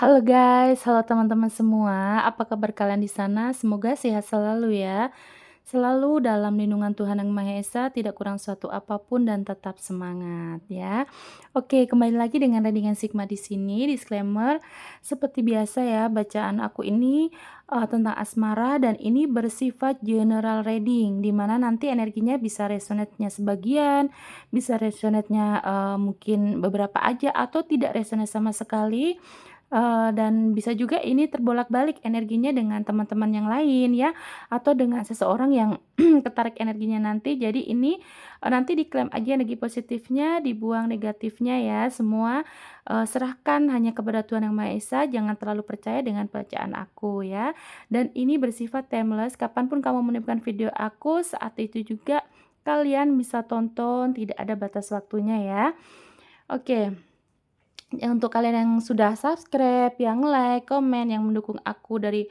Halo guys, halo teman-teman semua. Apa kabar kalian di sana? Semoga sehat selalu ya. Selalu dalam lindungan Tuhan Yang Maha Esa, tidak kurang suatu apapun dan tetap semangat ya. Oke, kembali lagi dengan Readingan Sigma di sini. Disclaimer, seperti biasa ya, bacaan aku ini tentang asmara dan ini bersifat general reading, di mana nanti energinya bisa resonate-nya sebagian, bisa resonate-nya mungkin beberapa aja atau tidak resonate sama sekali. Dan bisa juga ini terbolak-balik energinya dengan teman-teman yang lain ya, atau dengan seseorang yang ketarik energinya nanti. Jadi ini, nanti diklaim aja energi positifnya, dibuang negatifnya ya, semua, serahkan hanya kepada Tuhan Yang Maha Esa, jangan terlalu percaya dengan bacaan aku ya. Dan ini bersifat timeless, kapanpun kamu menemukan video aku, saat itu juga kalian bisa tonton, tidak ada batas waktunya ya. Oke. Untuk kalian yang sudah subscribe, yang like, komen, yang mendukung aku dari,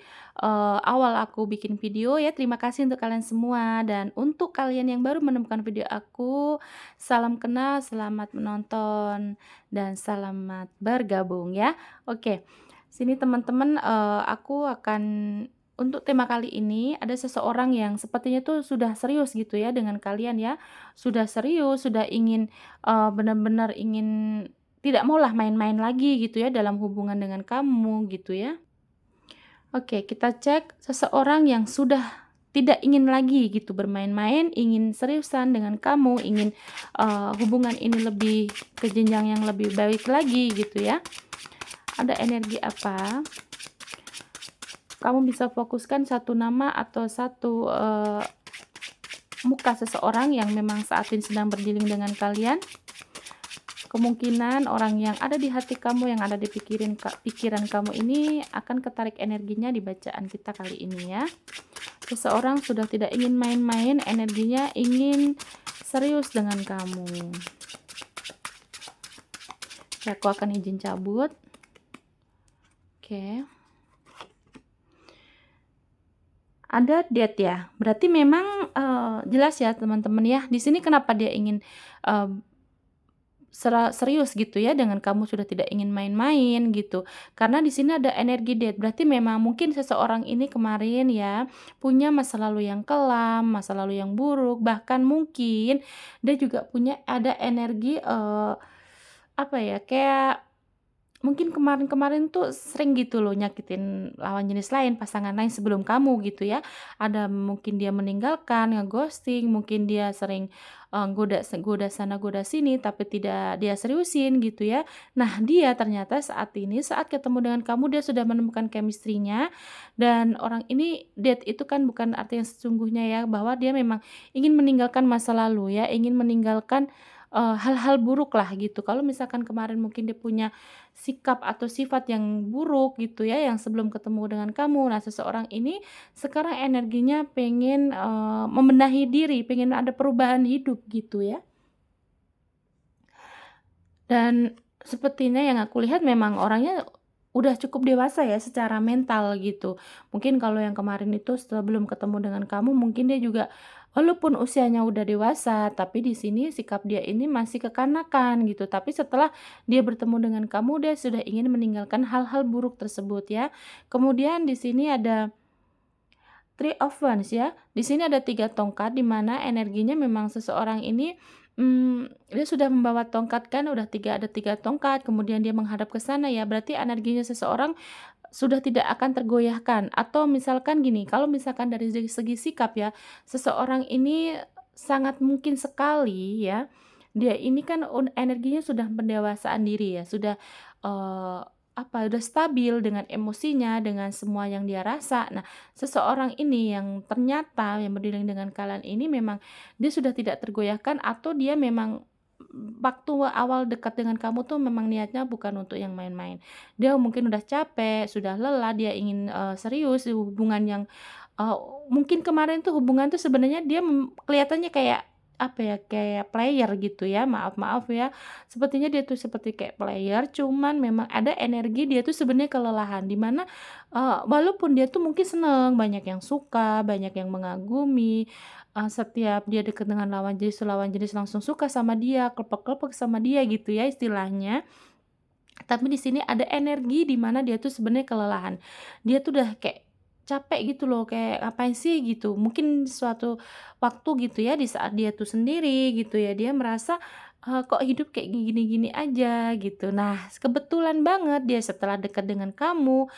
awal aku bikin video ya, terima kasih untuk kalian semua. Dan untuk kalian yang baru menemukan video aku, salam kenal, selamat menonton, dan selamat bergabung ya. Oke, sini teman-teman, aku akan untuk tema kali ini, ada seseorang yang sepertinya tuh sudah serius gitu ya dengan kalian ya, sudah serius, sudah ingin, benar-benar ingin tidak maulah main-main lagi gitu ya dalam hubungan dengan kamu gitu ya. Oke, kita cek seseorang yang sudah tidak ingin lagi gitu bermain-main, ingin seriusan dengan kamu, ingin, hubungan ini lebih ke jenjang yang lebih baik lagi gitu ya. Ada energi apa? Kamu bisa fokuskan satu nama atau satu, muka seseorang yang memang saat ini sedang berdealing dengan kalian. Kemungkinan orang yang ada di hati kamu, yang ada di pikiran kamu ini akan ketarik energinya di bacaan kita kali ini ya. Seseorang sudah tidak ingin main-main, energinya ingin serius dengan kamu. Ya, aku akan izin cabut. Oke. Ada date ya, berarti memang, jelas ya teman-teman ya, di sini kenapa dia ingin, eee serius gitu ya dengan kamu, sudah tidak ingin main-main gitu. Karena di sini ada energi date, berarti memang mungkin seseorang ini kemarin ya punya masa lalu yang kelam, masa lalu yang buruk, bahkan mungkin dia juga punya ada energi, apa ya, kayak mungkin kemarin-kemarin tuh sering gitu loh nyakitin lawan jenis lain, pasangan lain sebelum kamu gitu ya. Ada mungkin dia meninggalkan, nge-ghosting, mungkin dia sering, goda sana goda sini tapi tidak dia seriusin gitu ya. Nah dia ternyata saat ini, saat ketemu dengan kamu dia sudah menemukan chemistry-nya, dan orang ini date itu kan bukan arti yang sesungguhnya ya, bahwa dia memang ingin meninggalkan masa lalu ya, ingin meninggalkan, hal-hal buruk lah gitu. Kalau misalkan kemarin mungkin dia punya sikap atau sifat yang buruk gitu ya, yang sebelum ketemu dengan kamu. Nah, seseorang ini sekarang energinya pengen, membenahi diri, pengen ada perubahan hidup gitu ya. Dan sepertinya yang aku lihat memang orangnya udah cukup dewasa ya secara mental gitu. Mungkin kalau yang kemarin itu sebelum ketemu dengan kamu mungkin dia juga walaupun usianya udah dewasa, tapi di sini sikap dia ini masih kekanakan gitu. Tapi setelah dia bertemu dengan kamu, dia sudah ingin meninggalkan hal-hal buruk tersebut ya. Kemudian di sini ada Three of Wands ya. Di sini ada 3 tongkat di mana energinya memang seseorang ini, dia sudah membawa tongkat kan udah ada 3 tongkat, kemudian dia menghadap ke sana ya, berarti energinya seseorang sudah tidak akan tergoyahkan. Atau misalkan gini, kalau misalkan dari segi sikap ya, seseorang ini sangat mungkin sekali ya, dia ini kan energinya sudah pendewasaan diri ya, sudah, eee, apa, udah stabil dengan emosinya, dengan semua yang dia rasa. Nah, seseorang ini yang ternyata yang berdiri dengan kalian ini memang dia sudah tidak tergoyahkan atau dia memang waktu awal dekat dengan kamu tuh memang niatnya bukan untuk yang main-main. Dia mungkin udah capek, sudah lelah, dia ingin, serius di hubungan yang, eee, mungkin kemarin tuh hubungan tuh sebenarnya dia kelihatannya kayak, apa ya, kayak player gitu ya, maaf-maaf ya. Sepertinya dia tuh seperti kayak player, cuman memang ada energi dia tuh sebenarnya kelelahan, di mana, walaupun dia tuh mungkin seneng, banyak yang suka, banyak yang mengagumi, setiap dia dekat dengan lawan jenis langsung suka sama dia, klepek-klepek sama dia gitu ya istilahnya. Tapi di sini ada energi di mana dia tuh sebenarnya kelelahan. Dia tuh udah kayak capek gitu loh, kayak ngapain sih gitu. Mungkin suatu waktu gitu ya, di saat dia tuh sendiri gitu ya, dia merasa, kok hidup kayak gini-gini aja gitu. Nah, kebetulan banget dia setelah dekat dengan kamu,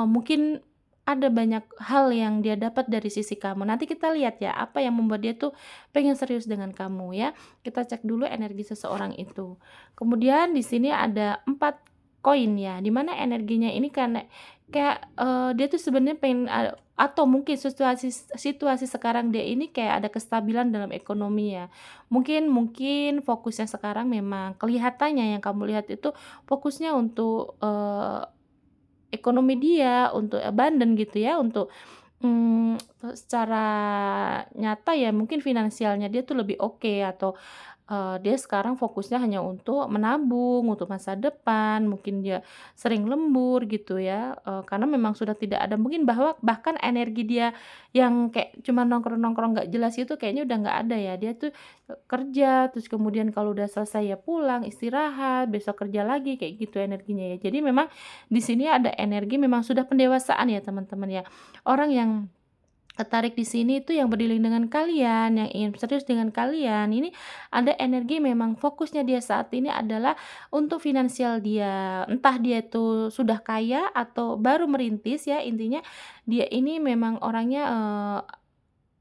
mungkin ada banyak hal yang dia dapat dari sisi kamu. Nanti kita lihat ya, apa yang membuat dia tuh pengen serius dengan kamu ya. Kita cek dulu energi seseorang itu. Kemudian di sini ada 4 koin ya, di mana energinya ini karena kayak, dia tuh sebenarnya pengen atau mungkin situasi situasi sekarang dia ini kayak ada kestabilan dalam ekonomi ya. Mungkin mungkin fokusnya sekarang memang kelihatannya yang kamu lihat itu fokusnya untuk, ekonomi dia, untuk abundant gitu ya, untuk secara nyata ya mungkin finansialnya dia tuh lebih oke atau, dia sekarang fokusnya hanya untuk menabung, untuk masa depan, mungkin dia sering lembur gitu ya, karena memang sudah tidak ada mungkin bahwa bahkan energi dia yang kayak cuma nongkrong-nongkrong nggak jelas itu kayaknya udah nggak ada ya. Dia tuh, kerja, terus kemudian kalau udah selesai ya pulang, istirahat, besok kerja lagi, kayak gitu energinya ya. Jadi memang di sini ada energi memang sudah pendewasaan ya teman-teman ya. Orang yang tertarik di sini itu yang berdiling dengan kalian, yang ingin serius dengan kalian, ini ada energi memang fokusnya dia saat ini adalah untuk finansial dia. Entah dia itu sudah kaya atau baru merintis ya, intinya dia ini memang orangnya,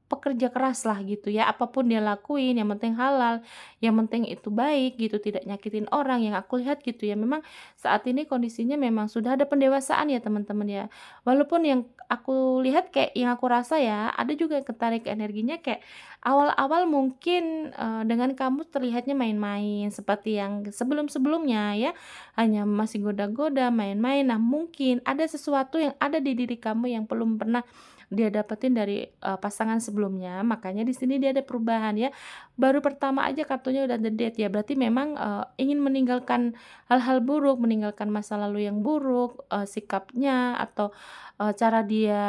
pekerja keras lah gitu ya, apapun dia lakuin yang penting halal, yang penting itu baik gitu, tidak nyakitin orang yang aku lihat gitu ya. Memang saat ini kondisinya memang sudah ada pendewasaan ya teman-teman ya. Walaupun yang aku lihat kayak yang aku rasa ya, ada juga yang ketarik energinya kayak awal-awal mungkin, dengan kamu terlihatnya main-main seperti yang sebelum-sebelumnya ya, hanya masih goda-goda, main-main. Nah mungkin ada sesuatu yang ada di diri kamu yang belum pernah dia dapetin dari, pasangan sebelumnya, makanya di sini dia ada perubahan ya. Baru pertama aja kartunya udah the Death ya, berarti memang, ingin meninggalkan hal-hal buruk, meninggalkan masa lalu yang buruk, sikapnya atau, cara dia,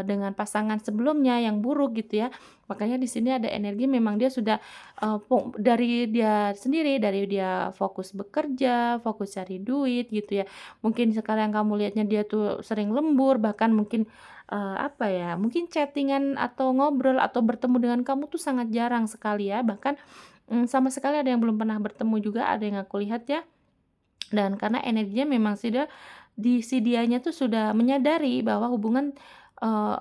dengan pasangan sebelumnya yang buruk gitu ya. Makanya di sini ada energi memang dia sudah, dari dia sendiri, dari dia fokus bekerja, fokus cari duit gitu ya. Mungkin sekarang kamu lihatnya dia tuh sering lembur, bahkan mungkin apa ya, mungkin chatting-an atau ngobrol atau bertemu dengan kamu tuh sangat jarang sekali ya, bahkan, sama sekali ada yang belum pernah bertemu juga, ada yang aku lihat ya. Dan karena energinya memang sudah si dianya tuh sudah menyadari bahwa hubungan, eee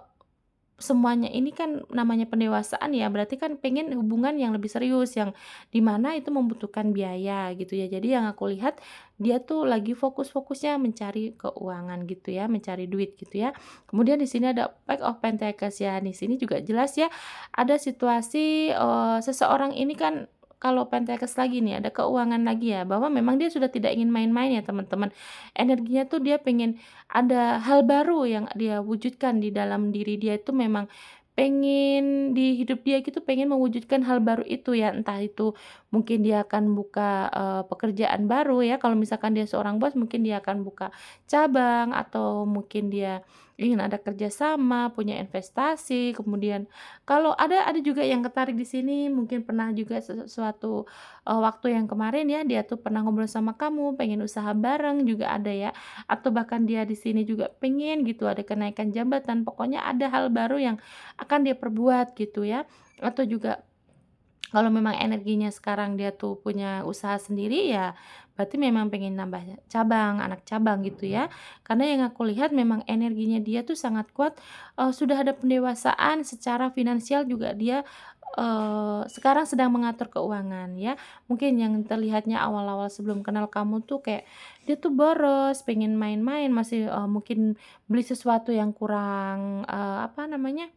semuanya ini kan namanya pendewasaan ya, berarti kan pengen hubungan yang lebih serius, yang di mana itu membutuhkan biaya gitu ya. Jadi yang aku lihat, dia tuh lagi fokus-fokusnya mencari keuangan gitu ya, mencari duit gitu ya. Kemudian di sini ada Page of Pentacles ya, di sini juga jelas ya, ada situasi, seseorang ini kan kalau Pentacles lagi nih, ada keuangan lagi ya, bahwa memang dia sudah tidak ingin main-main ya teman-teman. Energinya tuh dia pengen ada hal baru yang dia wujudkan di dalam diri dia itu memang pengen di hidup dia gitu pengen mewujudkan hal baru itu ya, entah itu mungkin dia akan buka, pekerjaan baru ya, kalau misalkan dia seorang bos mungkin dia akan buka cabang atau mungkin dia ingin ada kerjasama, punya investasi, kemudian kalau ada juga yang ketarik di sini mungkin pernah juga suatu, waktu yang kemarin ya, dia tuh pernah ngobrol sama kamu, pengen usaha bareng juga ada ya. Atau bahkan dia di sini juga pengen gitu ada kenaikan jabatan, pokoknya ada hal baru yang akan dia perbuat gitu ya. Atau juga kalau memang energinya sekarang dia tuh punya usaha sendiri ya, berarti memang pengen nambah cabang, anak cabang gitu ya. Karena yang aku lihat memang energinya dia tuh sangat kuat, sudah ada pendewasaan secara finansial juga dia, sekarang sedang mengatur keuangan ya. Mungkin yang terlihatnya awal-awal sebelum kenal kamu tuh kayak dia tuh boros, pengen main-main, masih, mungkin beli sesuatu yang kurang, apa namanya,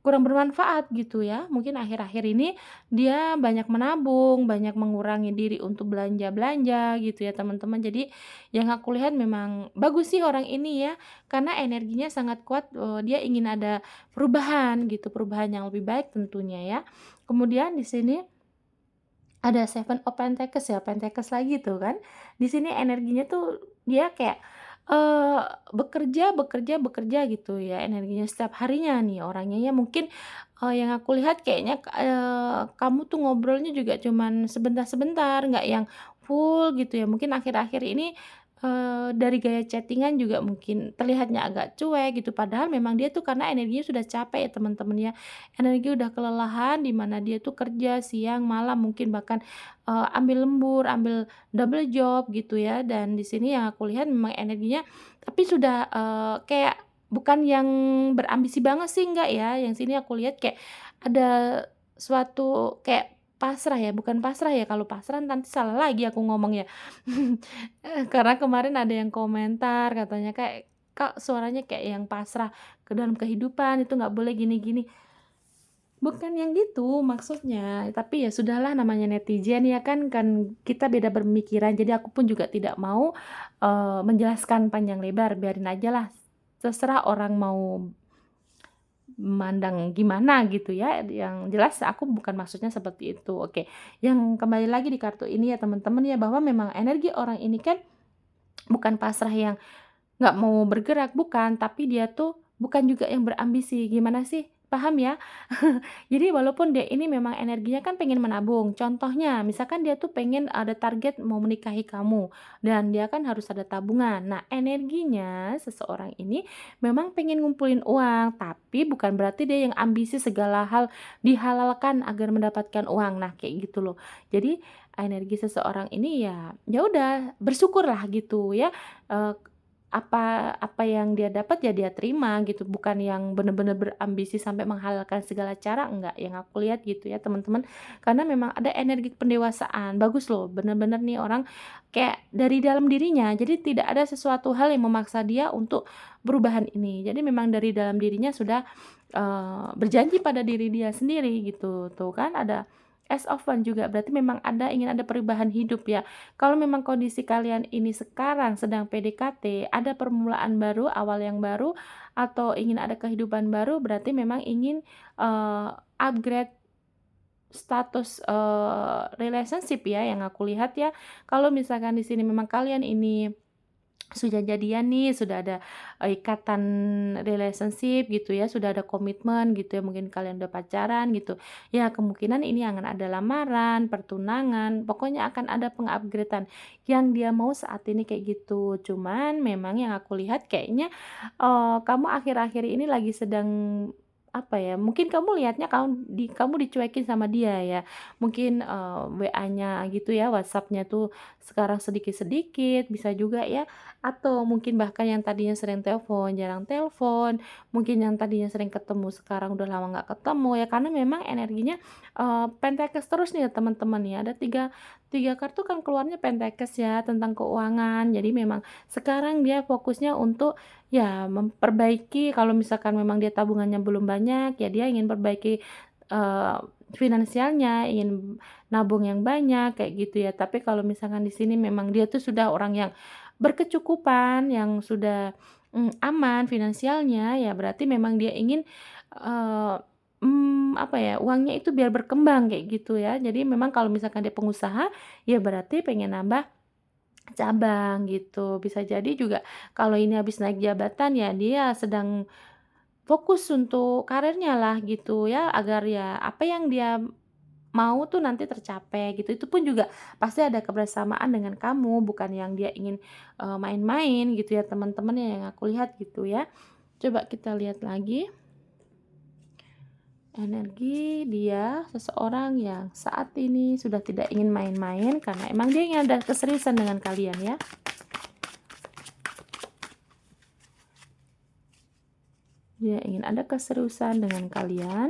kurang bermanfaat gitu ya. Mungkin akhir-akhir ini dia banyak menabung, banyak mengurangi diri untuk belanja-belanja gitu ya teman-teman. Jadi yang aku lihat memang bagus sih orang ini ya, karena energinya sangat kuat, dia ingin ada perubahan gitu, perubahan yang lebih baik tentunya ya. Kemudian di sini ada Seven of Pentacles ya, Pentacles lagi tuh kan. Di sini energinya tuh dia kayak, eee, bekerja bekerja bekerja gitu ya energinya setiap harinya nih orangnya ya mungkin, yang aku lihat kayaknya, kamu tuh ngobrolnya juga cuman sebentar-sebentar, nggak yang full gitu ya. Mungkin akhir-akhir ini, dari gaya chatting-an juga mungkin terlihatnya agak cuek gitu, padahal memang dia tuh karena energinya sudah capek ya teman-teman ya. Energi udah kelelahan di mana dia tuh kerja siang, malam, mungkin bahkan, ambil lembur, ambil double job gitu ya. Dan di sini yang aku lihat memang energinya tapi sudah, kayak bukan yang berambisi banget sih, enggak ya. Yang sini aku lihat kayak ada suatu kayak pasrah ya, bukan pasrah ya, kalau pasrah nanti salah lagi aku ngomong ya. Karena kemarin ada yang komentar katanya kayak, "Kak, suaranya kayak yang pasrah ke dalam kehidupan, itu nggak boleh gini-gini." Bukan yang gitu maksudnya, tapi ya sudahlah namanya netizen ya kan kita beda pemikiran, jadi aku pun juga tidak mau, menjelaskan panjang lebar, biarin aja lah, terserah orang mau memandang gimana gitu ya, yang jelas aku bukan maksudnya seperti itu, oke. Yang kembali lagi di kartu ini ya teman-teman ya, bahwa memang energi orang ini kan bukan pasrah yang nggak mau bergerak, bukan, tapi dia tuh bukan juga yang berambisi, gimana sih, paham ya? Jadi walaupun dia ini memang energinya kan pengen menabung, contohnya misalkan dia tuh pengen ada target mau menikahi kamu, dan dia kan harus ada tabungan. Nah, energinya seseorang ini memang pengen ngumpulin uang, tapi bukan berarti dia yang ambisi segala hal dihalalkan agar mendapatkan uang. Nah, kayak gitu loh. Jadi energi seseorang ini ya, ya udah bersyukurlah gitu ya, eee apa apa yang dia dapat ya dia terima gitu, bukan yang bener-bener berambisi sampai menghalalkan segala cara, enggak, yang aku lihat gitu ya teman-teman. Karena memang ada energi pendewasaan, bagus loh, bener-bener nih orang kayak dari dalam dirinya, jadi tidak ada sesuatu hal yang memaksa dia untuk perubahan ini. Jadi memang dari dalam dirinya sudah, berjanji pada diri dia sendiri gitu, tuh kan ada Ace of Wands juga, berarti memang ingin ada perubahan hidup ya. Kalau memang kondisi kalian ini sekarang sedang PDKT, ada permulaan baru, awal yang baru, atau ingin ada kehidupan baru, berarti memang ingin, upgrade status, relationship ya, yang aku lihat ya. Kalau misalkan di sini memang kalian ini sudah jadian nih, sudah ada, ikatan relationship gitu ya, sudah ada komitmen gitu ya, mungkin kalian udah pacaran gitu, ya kemungkinan ini akan ada lamaran, pertunangan, pokoknya akan ada peng-upgrade-an yang dia mau saat ini kayak gitu. Cuman memang yang aku lihat kayaknya, kamu akhir-akhir ini lagi sedang apa ya, mungkin kamu lihatnya kamu dicuekin sama dia ya. Mungkin, WA-nya gitu ya, WhatsApp-nya tuh sekarang sedikit-sedikit, bisa juga ya. Atau mungkin bahkan yang tadinya sering telepon, jarang telepon, mungkin yang tadinya sering ketemu, sekarang udah lama nggak ketemu ya, karena memang energinya, Pentakes terus nih ya teman-teman ya. Ada tiga tiga kartu kan keluarnya Pentakes ya, tentang keuangan. Jadi memang sekarang dia fokusnya untuk ya memperbaiki, kalau misalkan memang dia tabungannya belum banyak, ya dia ingin perbaiki, finansialnya, ingin nabung yang banyak, kayak gitu ya. Tapi kalau misalkan di sini memang dia tuh sudah orang yang berkecukupan, yang sudah, aman finansialnya, ya berarti memang dia ingin, eee, apa ya, uangnya itu biar berkembang, kayak gitu ya. Jadi memang kalau misalkan dia pengusaha, ya berarti pengen nambah cabang gitu. Bisa jadi juga kalau ini habis naik jabatan ya dia sedang fokus untuk karirnya lah gitu ya, agar ya apa yang dia mau tuh nanti tercapai gitu. Itu pun juga pasti ada kebersamaan dengan kamu, bukan yang dia ingin, main-main gitu ya teman-teman ya, yang aku lihat gitu ya. Coba kita lihat lagi. Energi dia seseorang yang saat ini sudah tidak ingin main-main karena emang dia ingin ada keseriusan dengan kalian ya. Dia ingin ada keseriusan dengan kalian.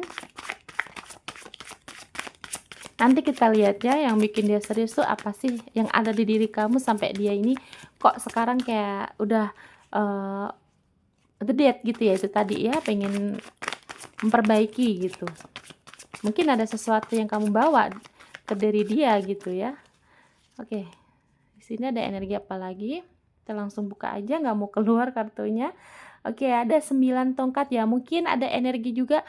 Nanti kita lihat ya yang bikin dia serius tuh apa sih yang ada di diri kamu sampai dia ini kok sekarang kayak udah, eee, dedet gitu ya, itu tadi ya, pengen memperbaiki gitu. Mungkin ada sesuatu yang kamu bawa ke diri dia gitu ya. Oke, di sini ada energi apa lagi? Kita langsung buka aja, nggak mau keluar kartunya. Oke, ada 9 tongkat ya, mungkin ada energi juga,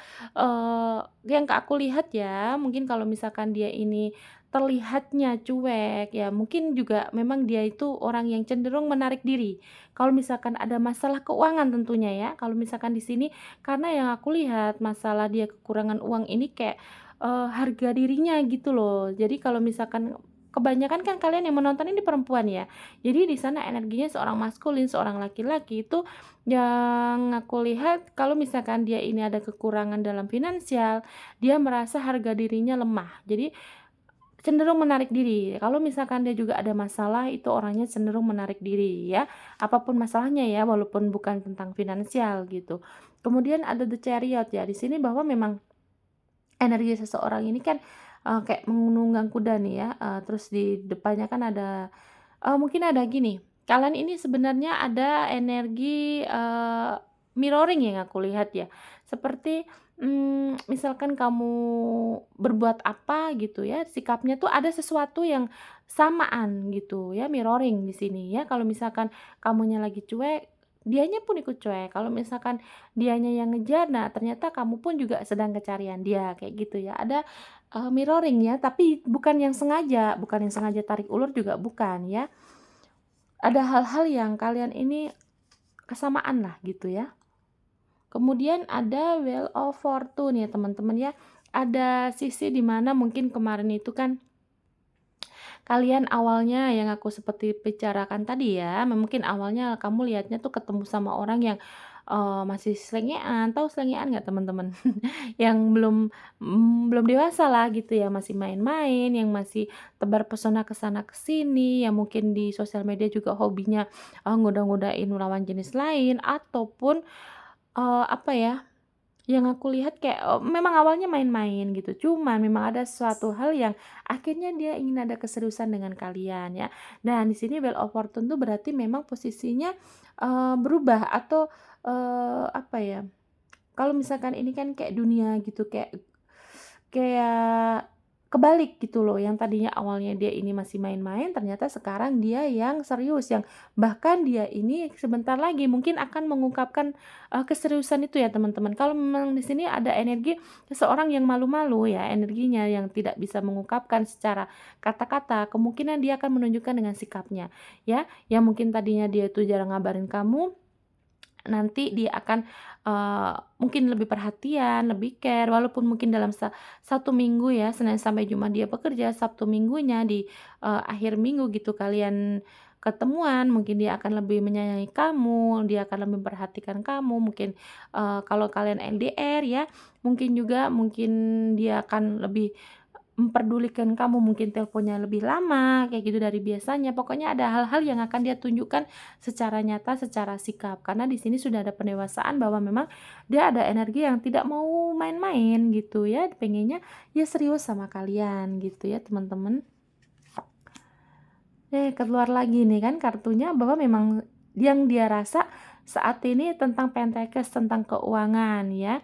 yang aku lihat ya, mungkin kalau misalkan dia ini terlihatnya cuek, ya mungkin juga memang dia itu orang yang cenderung menarik diri. Kalau misalkan ada masalah keuangan tentunya ya, kalau misalkan di sini karena yang aku lihat masalah dia kekurangan uang ini kayak, harga dirinya gitu loh. Jadi kalau misalkan kebanyakan kan kalian yang menonton ini perempuan ya. Jadi di sana energinya seorang maskulin, seorang laki-laki itu yang aku lihat kalau misalkan dia ini ada kekurangan dalam finansial, dia merasa harga dirinya lemah. Jadi cenderung menarik diri. Kalau misalkan dia juga ada masalah, itu orangnya cenderung menarik diri ya. Apapun masalahnya ya, walaupun bukan tentang finansial gitu. Kemudian ada The Chariot ya. Di sini bahwa memang energi seseorang ini kan kayak menunggang kuda nih ya. Terus di depannya kan ada mungkin ada gini. Kalian ini sebenarnya ada energi mirroring yang aku lihat ya. Seperti misalkan kamu berbuat apa gitu ya, sikapnya tuh ada sesuatu yang samaan gitu ya, mirroring di sini ya. Kalau misalkan kamunya lagi cuek, dianya pun ikut cuek. Kalau misalkan dianya yang ngejar, nah ternyata kamu pun juga sedang kecarian dia, kayak gitu ya. Ada mirroring ya, tapi bukan yang sengaja tarik ulur juga bukan ya. Ada hal-hal yang kalian ini kesamaan lah gitu ya. Kemudian ada Wheel of Fortune ya teman-teman ya. Ada sisi di mana mungkin kemarin itu kan kalian awalnya yang aku seperti bicarakan tadi ya, mungkin awalnya kamu lihatnya tuh ketemu sama orang yang masih selengean, tahu selengean nggak teman-teman? Yang belum dewasa lah gitu ya, masih main-main, yang masih tebar pesona ke sana ke sini, yang mungkin di sosial media juga hobinya ngoda-ngodain lawan jenis lain ataupun apa ya, yang aku lihat kayak, memang awalnya main-main gitu, cuman memang ada suatu hal yang akhirnya dia ingin ada keseriusan dengan kalian ya. Dan di sini Wheel of Fortune tuh berarti memang posisinya berubah atau apa ya, kalau misalkan ini kan kayak dunia gitu, kayak kayak kebalik gitu loh, yang tadinya awalnya dia ini masih main-main, ternyata sekarang dia yang serius, yang bahkan dia ini sebentar lagi mungkin akan mengungkapkan keseriusan itu ya teman-teman. Kalau memang di sini ada energi seseorang yang malu-malu ya, energinya yang tidak bisa mengungkapkan secara kata-kata, kemungkinan dia akan menunjukkan dengan sikapnya ya, yang mungkin tadinya dia itu jarang ngabarin kamu, nanti dia akan mungkin lebih perhatian, lebih care, walaupun mungkin dalam satu minggu ya, Senin sampai Jumat dia bekerja, Sabtu Minggunya di akhir minggu gitu kalian ketemuan, mungkin dia akan lebih menyayangi kamu, dia akan lebih memperhatikan kamu, mungkin kalau kalian LDR ya, mungkin dia akan lebih memperdulikan kamu, mungkin teleponnya lebih lama kayak gitu dari biasanya. Pokoknya ada hal-hal yang akan dia tunjukkan secara nyata, secara sikap. Karena di sini sudah ada pendewasaan bahwa memang dia ada energi yang tidak mau main-main gitu ya, pengennya ya serius sama kalian gitu ya, teman-teman. Keluar lagi nih kan kartunya bahwa memang yang dia rasa saat ini tentang Pentecost, tentang keuangan ya.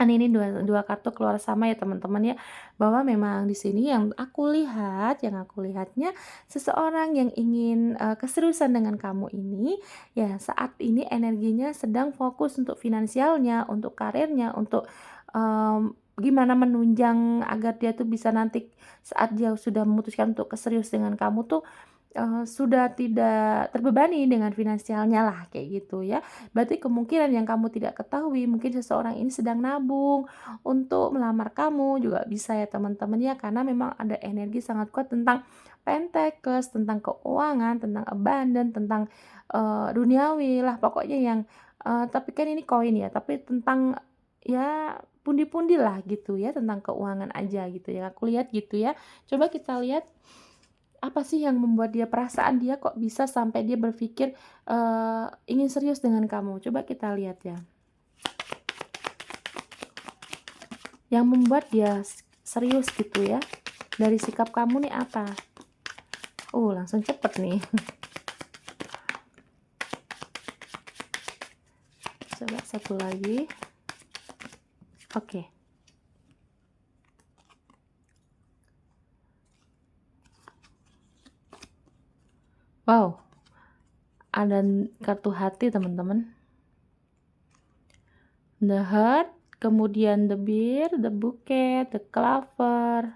Kan ini dua kartu keluar sama ya teman-teman ya, bahwa memang di sini yang aku lihatnya seseorang yang ingin keseriusan dengan kamu ini, ya saat ini energinya sedang fokus untuk finansialnya, untuk karirnya, untuk gimana menunjang agar dia tuh bisa nanti saat dia sudah memutuskan untuk keserius dengan kamu tuh sudah tidak terbebani dengan finansialnya lah, kayak gitu ya. Berarti kemungkinan yang kamu tidak ketahui, mungkin seseorang ini sedang nabung untuk melamar kamu, juga bisa ya teman-teman ya, karena memang ada energi sangat kuat tentang Pentacle, tentang keuangan, tentang abundance, tentang duniawi lah, pokoknya yang tapi kan ini koin ya, tapi tentang ya pundi-pundi lah gitu ya, tentang keuangan aja gitu ya, aku lihat gitu ya. Coba kita lihat apa sih yang membuat perasaan dia kok bisa sampai dia berpikir, ingin serius dengan kamu? Coba kita lihat ya. Yang membuat dia serius gitu ya, dari sikap kamu nih apa? Langsung cepet nih. Coba satu lagi. Oke. Wow, ada kartu hati teman-teman. The Heart, kemudian the Bear, the Bouquet, the Clover.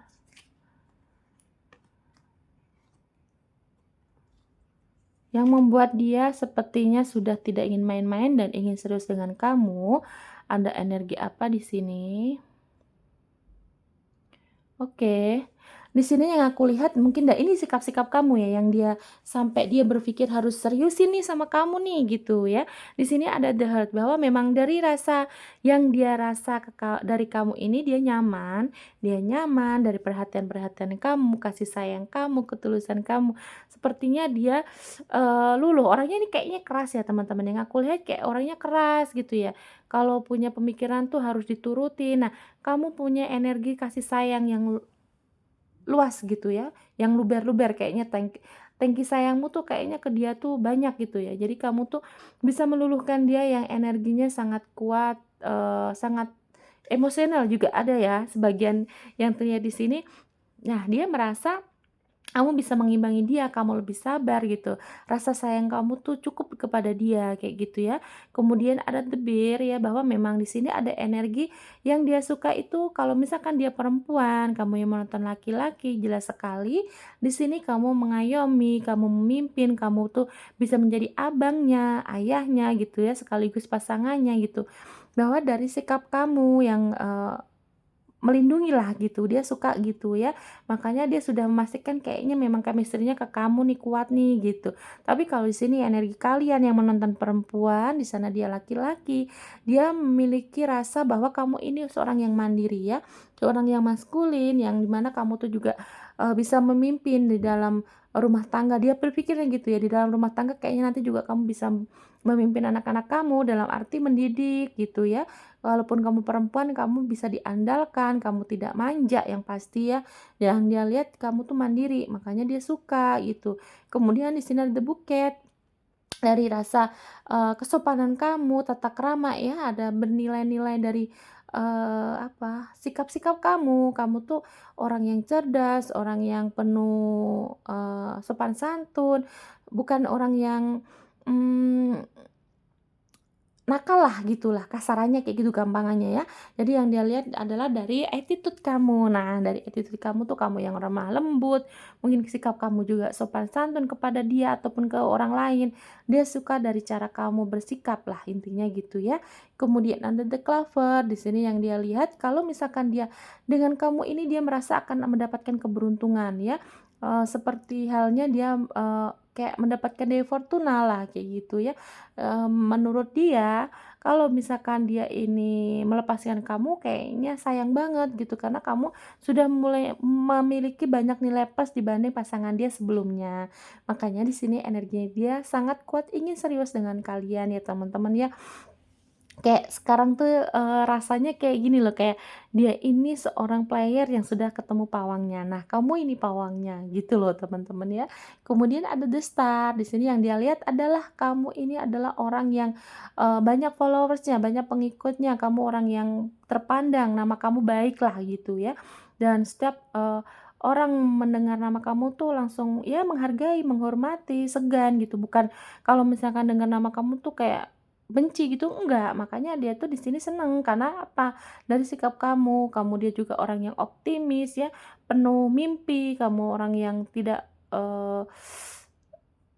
Yang membuat dia sepertinya sudah tidak ingin main-main dan ingin serius dengan kamu. Ada energi apa di sini? Oke. Di sini yang aku lihat mungkin ini sikap-sikap kamu ya, yang dia sampai dia berpikir harus seriusin nih sama kamu nih, gitu ya. Di sini ada the heart, bahwa memang dari rasa yang dia rasa dari kamu ini dia nyaman dari perhatian-perhatian kamu, kasih sayang kamu, ketulusan kamu. Sepertinya dia, luluh, orangnya ini kayaknya keras ya teman-teman, yang aku lihat kayak orangnya keras gitu ya. Kalau punya pemikiran tuh harus diturutin. Nah, kamu punya energi kasih sayang yang luas gitu ya, yang luber-luber kayaknya tangki sayangmu tuh kayaknya ke dia tuh banyak gitu ya. Jadi kamu tuh bisa meluluhkan dia yang energinya sangat kuat, sangat emosional juga ada ya sebagian yang terlihat di sini. Nah, dia merasa kamu bisa mengimbangi dia, kamu lebih sabar gitu. Rasa sayang kamu tuh cukup kepada dia kayak gitu ya. Kemudian ada tebir ya, bahwa memang di sini ada energi yang dia suka itu kalau misalkan dia perempuan, kamu yang menonton laki-laki, jelas sekali di sini kamu mengayomi, kamu memimpin, kamu tuh bisa menjadi abangnya, ayahnya gitu ya, sekaligus pasangannya gitu. Bahwa dari sikap kamu yang melindungilah gitu, dia suka gitu ya. Makanya dia sudah memastikan kayaknya memang chemistry-nya ke kamu nih, kuat nih gitu. Tapi kalau di sini energi kalian yang menonton perempuan, di sana dia laki-laki, dia memiliki rasa bahwa kamu ini seorang yang mandiri ya, seorang yang maskulin, yang dimana kamu tuh juga bisa memimpin di dalam rumah tangga. Dia berpikirnya gitu ya, di dalam rumah tangga kayaknya nanti juga kamu bisa memimpin anak-anak kamu dalam arti mendidik gitu ya. Walaupun kamu perempuan, kamu bisa diandalkan, kamu tidak manja yang pasti ya. Yang dia lihat kamu tuh mandiri, makanya dia suka gitu. Kemudian di sini ada the bouquet, dari rasa, kesopanan kamu, tata krama ya, ada bernilai-nilai dari, sikap-sikap kamu. Kamu tuh orang yang cerdas, orang yang penuh, sopan santun, bukan orang yang, mmm nakal lah gitulah, kasarannya kayak gitu gampangannya ya. Jadi yang dia lihat adalah dari attitude kamu. Nah, dari attitude kamu tuh kamu yang lemah lembut, mungkin sikap kamu juga sopan santun kepada dia ataupun ke orang lain. Dia suka dari cara kamu bersikap lah intinya gitu ya. Kemudian under the clover, di sini yang dia lihat kalau misalkan dia dengan kamu ini dia merasa akan mendapatkan keberuntungan ya. Seperti halnya dia, kayak mendapatkan Dewi Fortuna lah kayak gitu ya. Menurut dia, kalau misalkan dia ini melepaskan kamu kayaknya sayang banget gitu, karena kamu sudah mulai memiliki banyak nilai plus dibanding pasangan dia sebelumnya. Makanya di sini energinya dia sangat kuat ingin serius dengan kalian ya teman-teman ya. Kayak sekarang tuh, rasanya kayak gini loh, kayak dia ini seorang player yang sudah ketemu pawangnya. Nah, kamu ini pawangnya, gitu loh teman-teman ya. Kemudian ada the star, di sini yang dia lihat adalah kamu ini adalah orang yang, banyak followersnya, banyak pengikutnya, kamu orang yang terpandang, nama kamu baiklah gitu ya. Dan setiap, orang mendengar nama kamu tuh langsung ya menghargai, menghormati, segan gitu. Bukan kalau misalkan dengar nama kamu tuh kayak benci gitu, enggak. Makanya dia tuh di sini seneng, karena apa? Dari sikap kamu dia juga orang yang optimis ya, penuh mimpi, kamu orang yang tidak,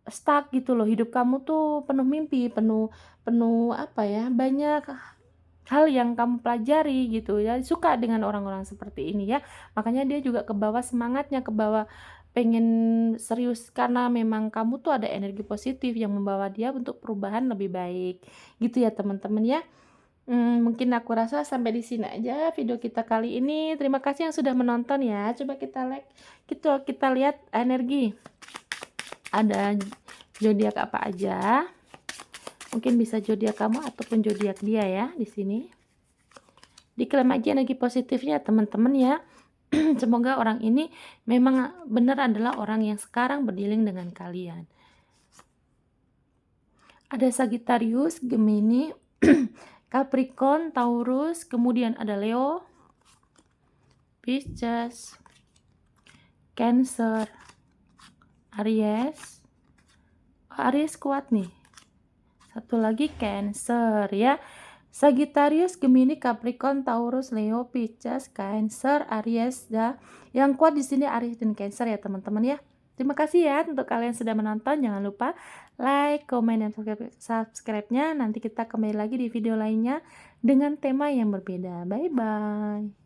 stuck gitu loh, hidup kamu tuh penuh mimpi, penuh penuh apa ya, banyak hal yang kamu pelajari gitu ya, suka dengan orang-orang seperti ini ya. Makanya dia juga kebawa semangatnya, kebawa pengen serius karena memang kamu tuh ada energi positif yang membawa dia untuk perubahan lebih baik. Gitu ya teman-teman ya. Mungkin aku rasa sampai di sini aja video kita kali ini. Terima kasih yang sudah menonton ya. Coba kita lihat energi. Ada zodiak apa aja? Mungkin bisa zodiak kamu ataupun zodiak dia ya di sini. Diklaim aja energi positifnya teman-teman ya. Semoga orang ini memang benar adalah orang yang sekarang berdealing dengan kalian. Ada Sagittarius, Gemini, Capricorn, Taurus, kemudian ada Leo, Pisces, Cancer, Aries. Aries kuat nih. Satu lagi Cancer ya. Sagittarius, Gemini, Capricorn, Taurus, Leo, Pisces, Cancer, Aries ya. Yang kuat di sini Aries dan Cancer ya teman-teman ya. Terima kasih ya untuk kalian sudah menonton. Jangan lupa like, komen, dan subscribe-nya. Nanti kita kembali lagi di video lainnya dengan tema yang berbeda. Bye bye.